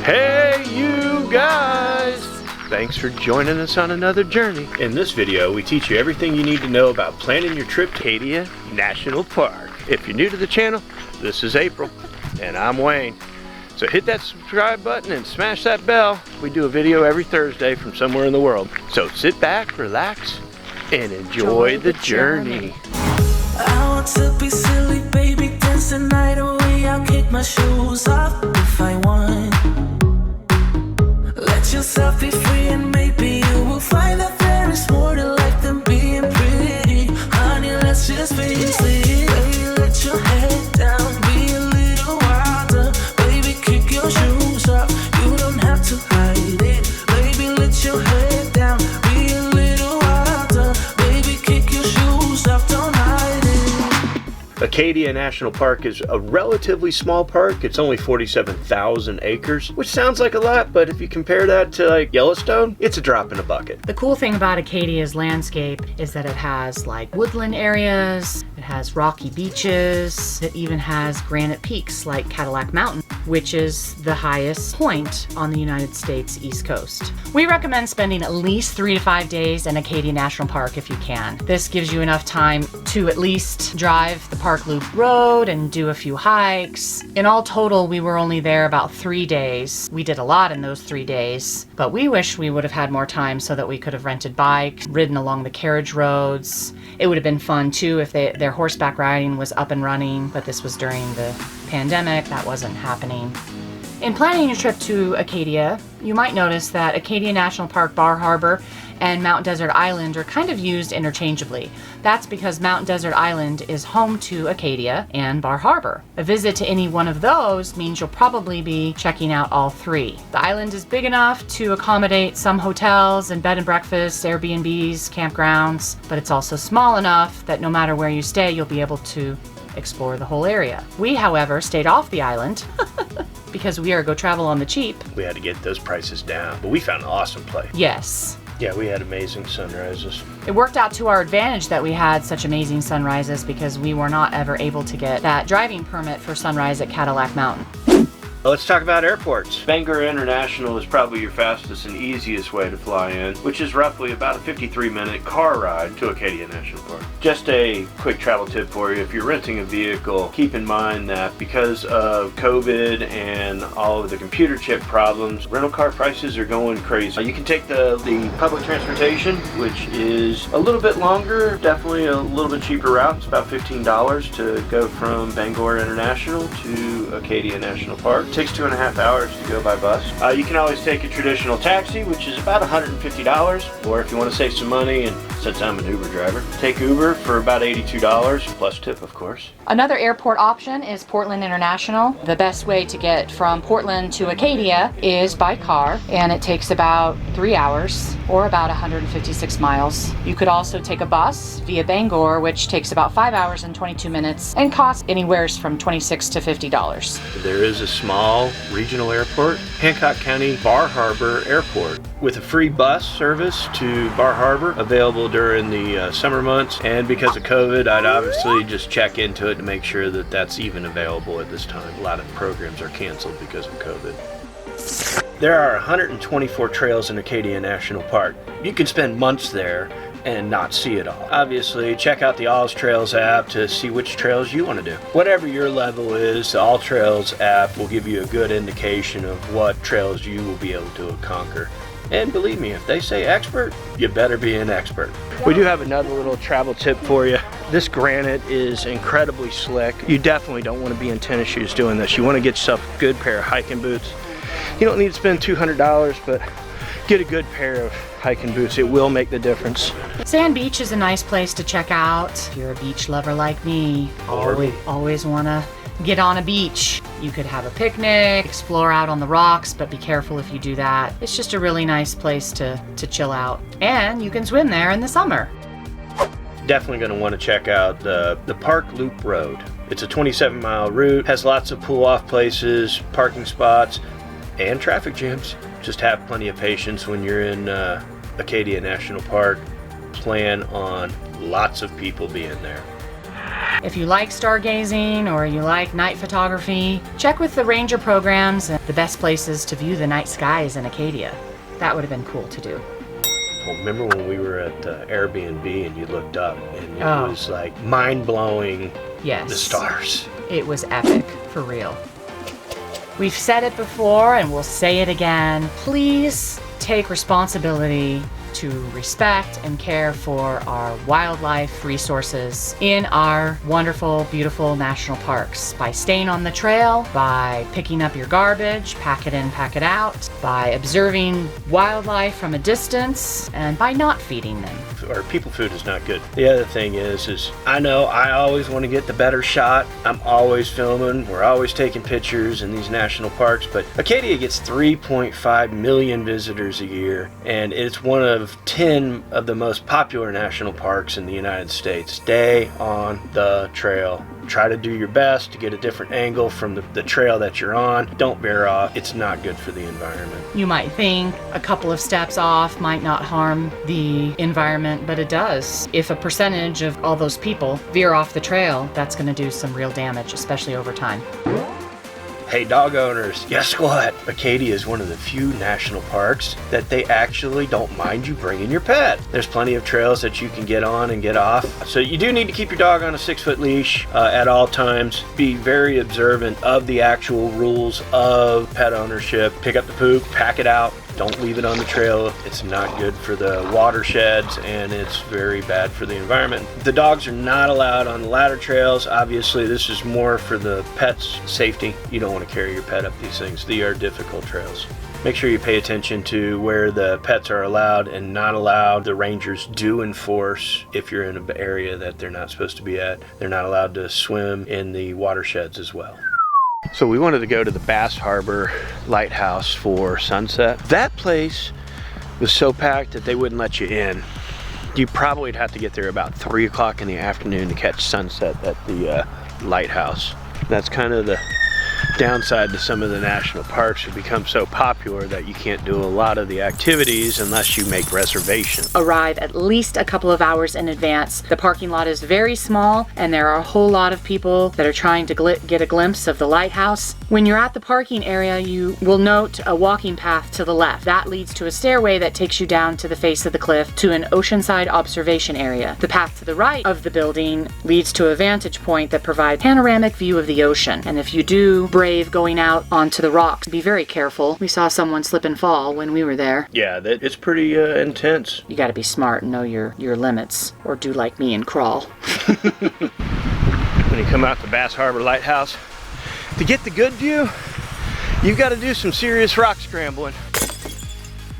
Hey you guys! Thanks for joining us on another journey. In this video, we teach you everything you need to know about planning your trip to Acadia National Park. If you're new to the channel, this is April, and I'm Wayne. So hit that subscribe button and smash that bell. We do a video every Thursday from somewhere in the world. So sit back, relax, and enjoy the journey. I want to be silly, baby, dance the night away. I'll kick my shoes off if I want. Let yourself be free and maybe you will find that there is more to life than being pretty. Honey, let's just face it. Baby, let your head down, be a little wilder. Baby, kick your shoes off, you don't have to hide it. Baby, let your head down, be a little wilder. Baby, kick your shoes off, don't hide it. Acadia National Park is a relatively small park. It's only 47,000 acres, which sounds like a lot, but if you compare that to like Yellowstone, it's a drop in a bucket. The cool thing about Acadia's landscape is that it has like woodland areas, it has rocky beaches, it even has granite peaks like Cadillac Mountain, which is the highest point on the United States East Coast. We recommend spending at least 3 to 5 days in Acadia National Park if you can. This gives you enough time to at least drive the Park Loop Road and do a few hikes. In all total, we were only there about 3 days. We did a lot in those 3 days, but we wish we would have had more time so that we could have rented bikes, ridden along the carriage roads. It would have been fun too if their horseback riding was up and running, but this was during the pandemic. That wasn't happening. In planning your trip to Acadia, you might notice that Acadia National Park Bar Harbor and Mount Desert Island are kind of used interchangeably. That's because Mount Desert Island is home to Acadia and Bar Harbor. A visit to any one of those means you'll probably be checking out all three. The island is big enough to accommodate some hotels and bed and breakfasts, Airbnbs, campgrounds, but it's also small enough that no matter where you stay, you'll be able to explore the whole area. We, however, stayed off the island because we are go travel on the cheap. We had to get those prices down, but we found an awesome place. Yes. Yeah, we had amazing sunrises. It worked out to our advantage that we had such amazing sunrises because we were not ever able to get that driving permit for sunrise at Cadillac Mountain. Let's talk about airports. Bangor International is probably your fastest and easiest way to fly in, which is roughly about a 53-minute car ride to Acadia National Park. Just a quick travel tip for you. If you're renting a vehicle, keep in mind that because of COVID and all of the computer chip problems, rental car prices are going crazy. You can take the public transportation, which is a little bit longer, definitely a little bit cheaper route. It's about $15 to go from Bangor International to Acadia National Park. It takes 2.5 hours to go by bus. You can always take a traditional taxi, which is about $150, or if you want to save some money, and since I'm an Uber driver, take Uber for about $82, plus tip, of course. Another airport option is Portland International. The best way to get from Portland to Acadia is by car, and it takes about 3 hours or about 156 miles. You could also take a bus via Bangor, which takes about 5 hours and 22 minutes and costs anywhere from $26 to $50. There is a small regional airport, Hancock County Bar Harbor Airport, with a free bus service to Bar Harbor available during the summer months. And because of COVID, I'd obviously just check into it to make sure that that's even available at this time. A lot of programs are canceled because of COVID. There are 124 trails in Acadia National Park. You can spend months there and not see it all. Obviously, check out the All Trails app to see which trails you want to do. Whatever your level is, the All Trails app will give you a good indication of what trails you will be able to conquer. And believe me, if they say expert, you better be an expert. We do have another little travel tip for you. This granite is incredibly slick. You definitely don't want to be in tennis shoes doing this. You want to get yourself a good pair of hiking boots. You don't need to spend $200, but get a good pair of hiking boots. It will make the difference. Sand Beach is a nice place to check out. If you're a beach lover like me, always want to get on a beach. You could have a picnic, explore out on the rocks, but be careful if you do that. It's just a really nice place to chill out. And you can swim there in the summer. Definitely going to want to check out the Park Loop Road. It's a 27-mile route, has lots of pull-off places, parking spots, and traffic jams. Just have plenty of patience when you're in Acadia National Park. Plan on lots of people being there. If you like stargazing or you like night photography, check with the ranger programs and the best places to view the night skies in Acadia. That would have been cool to do. Well, remember when we were at Airbnb and you looked up and it was like mind-blowing, Yes. the stars. It was epic, for real. We've said it before and we'll say it again. Please take responsibility to respect and care for our wildlife resources in our wonderful, beautiful national parks by staying on the trail, by picking up your garbage, pack it in, pack it out, by observing wildlife from a distance, and by not feeding them. Or people food is not good. The other thing is I know I always want to get the better shot. I'm always filming. We're always taking pictures in these national parks, but Acadia gets 3.5 million visitors a year, and it's one of 10 of the most popular national parks in the United States. Stay on the trail. Try to do your best to get a different angle from the trail that you're on. Don't veer off. It's not good for the environment. You might think a couple of steps off might not harm the environment, but it does. If a percentage of all those people veer off the trail, that's going to do some real damage, especially over time. Hey dog owners, guess what? Acadia is one of the few national parks that they actually don't mind you bringing your pet. There's plenty of trails that you can get on and get off. So you do need to keep your dog on a 6-foot leash at all times. Be very observant of the actual rules of pet ownership. Pick up the poop, pack it out. Don't leave it on the trail. It's not good for the watersheds and it's very bad for the environment. The dogs are not allowed on the ladder trails. Obviously, this is more for the pet's safety. You don't want to carry your pet up these things. They are difficult trails. Make sure you pay attention to where the pets are allowed and not allowed. The rangers do enforce if you're in an area that they're not supposed to be at. They're not allowed to swim in the watersheds as well. So we wanted to go to the Bass Harbor Lighthouse for sunset. That place was so packed that they wouldn't let you in. You probably would have to get there about 3 o'clock in the afternoon to catch sunset at the lighthouse. That's kind of the downside to some of the national parks have become so popular that you can't do a lot of the activities unless you make reservations. Arrive at least a couple of hours in advance. The parking lot is very small and there are a whole lot of people that are trying to get a glimpse of the lighthouse. When you're at the parking area, you will note a walking path to the left. That leads to a stairway that takes you down to the face of the cliff to an oceanside observation area. The path to the right of the building leads to a vantage point that provides a panoramic view of the ocean. And if you do brave going out onto the rocks, be very careful. We saw someone slip and fall when we were there. Yeah, it's pretty intense. You gotta be smart and know your limits, or do like me and crawl. When you come out to Bass Harbor Lighthouse, to get the good view, you've got to do some serious rock scrambling.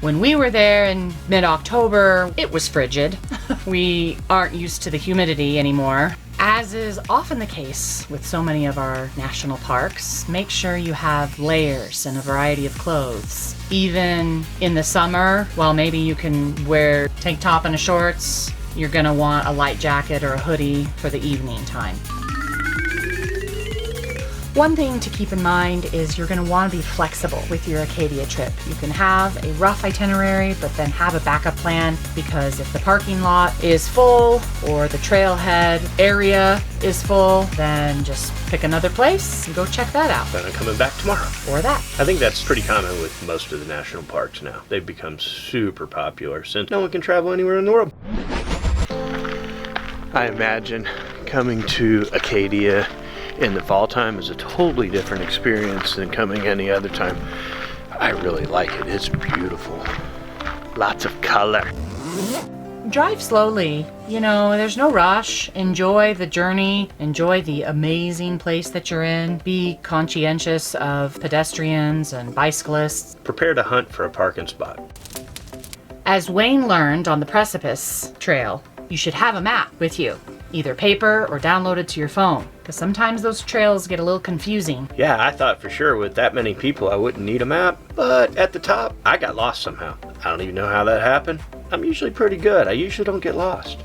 When we were there in mid-October, it was frigid. We aren't used to the humidity anymore. As is often the case with so many of our national parks, make sure you have layers and a variety of clothes. Even in the summer, while maybe you can wear tank top and a shorts, you're gonna want a light jacket or a hoodie for the evening time. One thing to keep in mind is you're going to want to be flexible with your Acadia trip. You can have a rough itinerary, but then have a backup plan, because if the parking lot is full or the trailhead area is full, then just pick another place and go check that out. Then I'm coming back tomorrow. Or that. I think that's pretty common with most of the national parks now. They've become super popular since no one can travel anywhere in the world. I imagine coming to Acadia in the fall time is a totally different experience than coming any other time. I really like it. It's beautiful. Lots of color. Drive slowly. You know, there's no rush. Enjoy the journey. Enjoy the amazing place that you're in. Be conscientious of pedestrians and bicyclists. Prepare to hunt for a parking spot. As Wayne learned on the Precipice Trail, you should have a map with you, either paper or downloaded to your phone, because sometimes those trails get a little confusing. Yeah, I thought for sure with that many people I wouldn't need a map, but at the top, I got lost somehow. I don't even know how that happened. I'm usually pretty good. I usually don't get lost.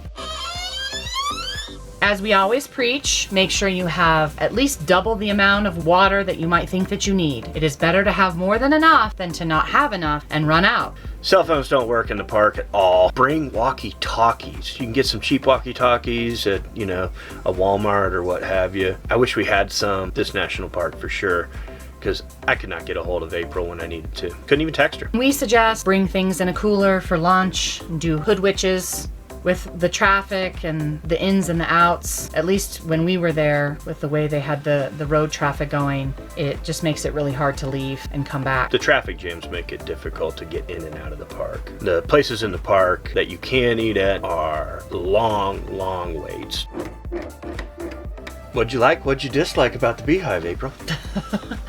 As we always preach, make sure you have at least double the amount of water that you might think that you need. It is better to have more than enough than to not have enough and run out. Cell phones don't work in the park at all. Bring walkie-talkies. You can get some cheap walkie-talkies at, you know, a Walmart or what have you. I wish we had some this national park for sure, because I could not get a hold of April when I needed to. Couldn't even text her. We suggest bring things in a cooler for lunch, do hood witches. With the traffic and the ins and the outs, at least when we were there, with the way they had the road traffic going, it just makes it really hard to leave and come back. The traffic jams make it difficult to get in and out of the park. The places in the park that you can eat at are long waits. What'd you like? What'd you dislike about the Beehive, April?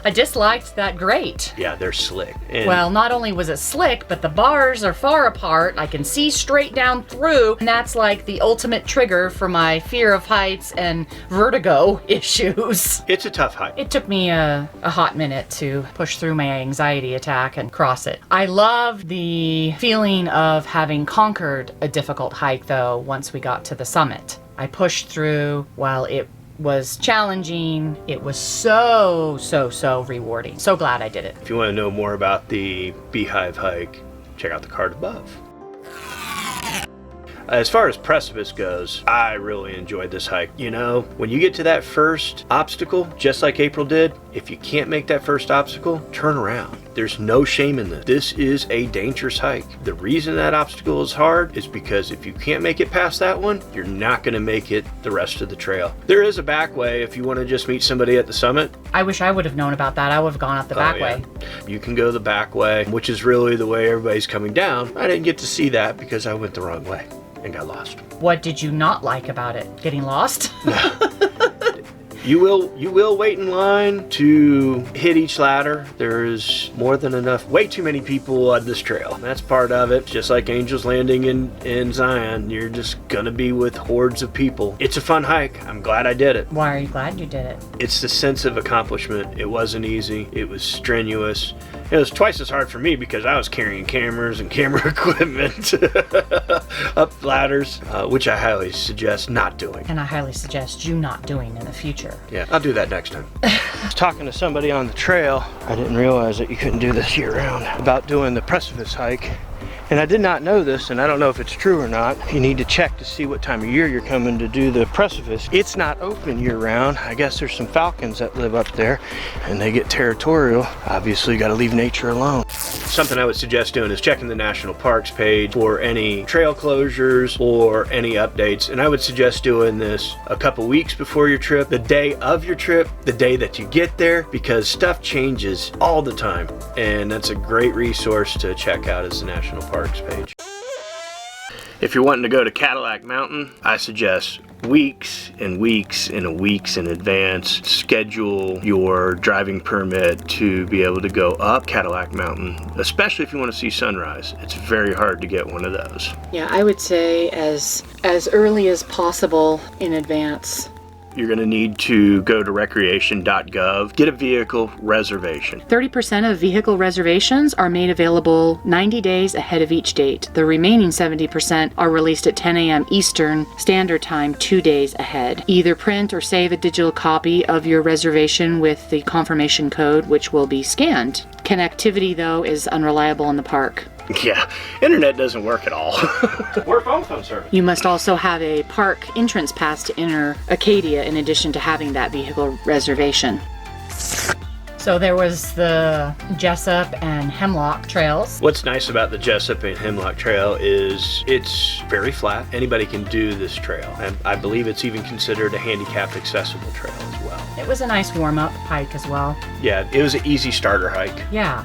I disliked that grate. Yeah, they're slick. And Well, not only was it slick, but the bars are far apart. I can see straight down through, and that's like the ultimate trigger for my fear of heights and vertigo issues. it's a tough hike. It took me a hot minute to push through my anxiety attack and cross it. I love the feeling of having conquered a difficult hike, though, once we got to the summit. I pushed through while it was challenging. It was so rewarding. So glad I did it. If you want to know more about the Beehive hike, check out the card above. As far as precipice goes, I really enjoyed this hike. You know, when you get to that first obstacle, just like April did, if you can't make that first obstacle, turn around. There's no shame in this. This is a dangerous hike. The reason that obstacle is hard is because if you can't make it past that one, you're not going to make it the rest of the trail. There is a back way if you want to just meet somebody at the summit. I wish I would have known about that. I would have gone up the back way. You can go the back way, which is really the way everybody's coming down. I didn't get to see that because I went the wrong way and got lost. What did you not like about it? Getting lost? You will wait in line to hit each ladder. There's more than enough, way too many people on this trail. That's part of it. Just like Angels Landing in Zion, you're just gonna be with hordes of people. It's a fun hike. I'm glad I did it. Why are you glad you did it? It's the sense of accomplishment. It wasn't easy. It was strenuous. It was twice as hard for me because I was carrying cameras and camera equipment up ladders, which I highly suggest not doing. And I highly suggest you not doing in the future. Yeah, I'll do that next time. I was talking to somebody on the trail. I didn't realize that you couldn't do this year round, about doing the precipice hike. And I did not know this, and I don't know if it's true or not. You need to check to see what time of year you're coming to do the precipice. It's not open year round. I guess there's some falcons that live up there and they get territorial. Obviously, you gotta leave nature alone. Something I would suggest doing is checking the national parks page for any trail closures or any updates. And I would suggest doing this a couple weeks before your trip, the day of your trip, the day that you get there, because stuff changes all the time. And that's a great resource to check out as the national parks page. If you're wanting to go to Cadillac Mountain, I suggest weeks and weeks in advance. Schedule your driving permit to be able to go up Cadillac Mountain, especially if you want to see sunrise. It's very hard to get one of those. Yeah, I would say as early as possible in advance. You're going to need to go to recreation.gov, get a vehicle reservation. 30% of vehicle reservations are made available 90 days ahead of each date. The remaining 70% are released at 10 a.m. Eastern Standard Time 2 days ahead. Either print or save a digital copy of your reservation with the confirmation code, which will be scanned. Connectivity, though, is unreliable in the park. Yeah, internet doesn't work at all. Or phone service. You must also have a park entrance pass to enter Acadia in addition to having that vehicle reservation. So there was the Jessup and Hemlock trails. What's nice about the Jessup and Hemlock Trail is it's very flat. Anybody can do this trail. And I believe it's even considered a handicapped accessible trail as well. It was a nice warm-up hike as well. Yeah, it was an easy starter hike. Yeah.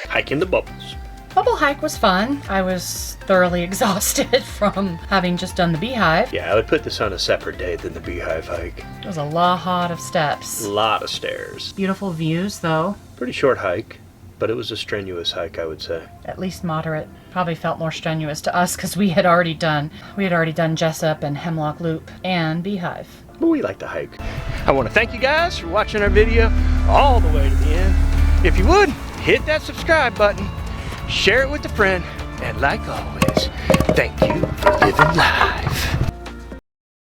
Hiking the bubbles. Bubble hike was fun. I was thoroughly exhausted from having just done the Beehive. Yeah, I would put this on a separate day than the Beehive hike. It was a lot of steps. A lot of stairs. Beautiful views, though. Pretty short hike, but it was a strenuous hike, I would say. At least moderate. Probably felt more strenuous to us because we had already done Jessup and Hemlock Loop and Beehive. But we like to hike. I want to thank you guys for watching our video all the way to the end. If you would, hit that subscribe button, share it with a friend, and like always, thank you for living life.